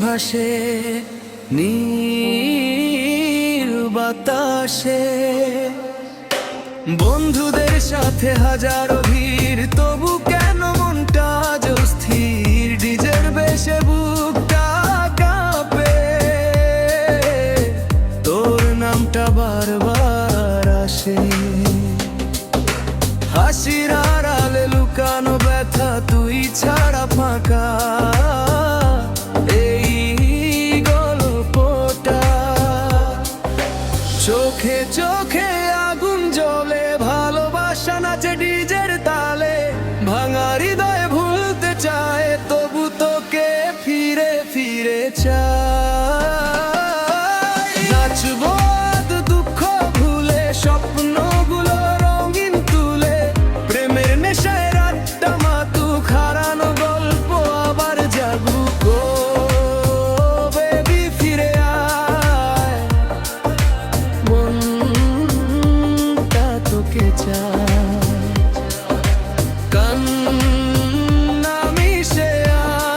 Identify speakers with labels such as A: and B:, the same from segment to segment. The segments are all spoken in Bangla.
A: ভাসে নীল বাতাসে, বন্ধুদের সাথে হাজারো ভিড়, তবু কেন মনটা আজ অস্থির। ডিজের বেশে বুকটা কাঁপে, তোর নামটা বারবার আসে। হাসির আড়ালে লুকানো ব্যথা, তুই ছাড়া ফাঁকা এই গল্পটা। চোখে চোখে আগুন জ্বলে, ভালোবাসা নাচে ডিজের তালে। ভাঙা হৃদয়ে ভুলতে চায়, তবু তোকে ফিরে ফিরে চায়। নাচবো আজ দুঃখ ভুলে, স্বপ্নগুলো রঙিন তুলে। প্রেমের নেশায় রাতটা মাতুক, হারানো গল্প আবার জাগুক। ও বেবি ফিরে আয়, মনটা তোকে চায়। কান্না মিশে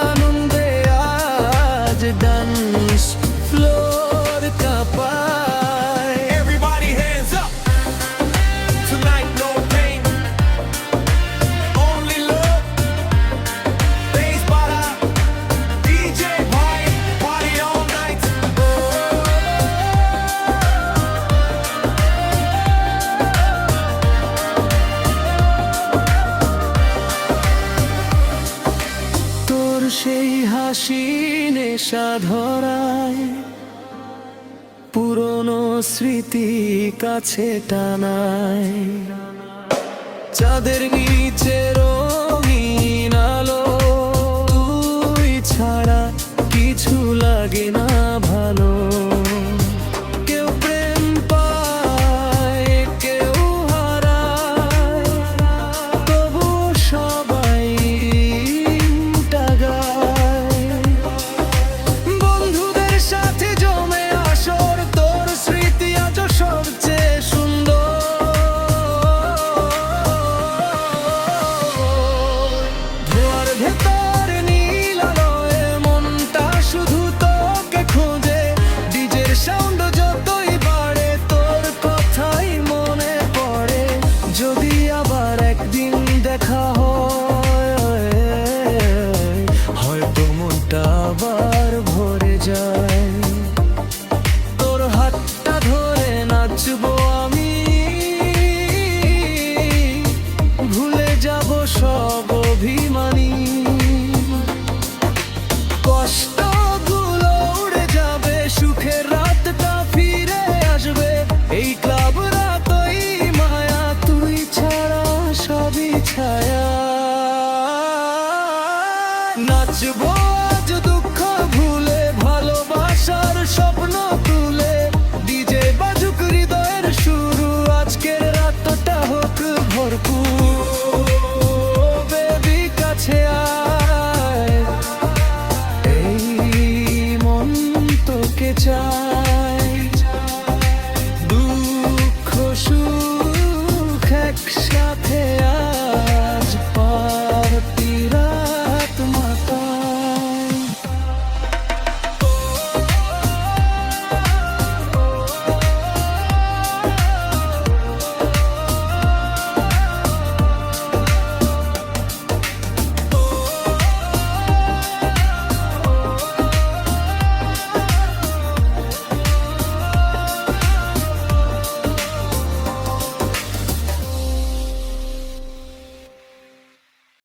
A: আনন্দে আজ ডান্স ফ্লোর কাঁপায়।
B: Everybody hands up. Tonight no pain, only love. Bass para, DJ bhai, party all night.
A: তোর সেই হাসি নেশা ধরায়, পুরনো স্মৃতি কাছে টানায়। চাঁদের নিচে রঙিন আলো, তুই ছাড়া কিছু লাগে না ভালো। কেউ প্রেম পায়, কেউ হারায়, তবু সবাই টাগায়। বন্ধুদের সাথে জমে আসর, তোর স্মৃতি আজ সবচেয়ে সুন্দর। ধোয়ার ভেতর নীল আলোয় মনটা শুধু তোকে খোঁজে। ডিজের সাউন্ড যতই বাড়ে, তোর কথাই মনে পড়ে। যদি আবার একদিন দেখা হয়, হয়তো মনটা আবার ভরে যায়। তোর হাতটা ধরে নাচবো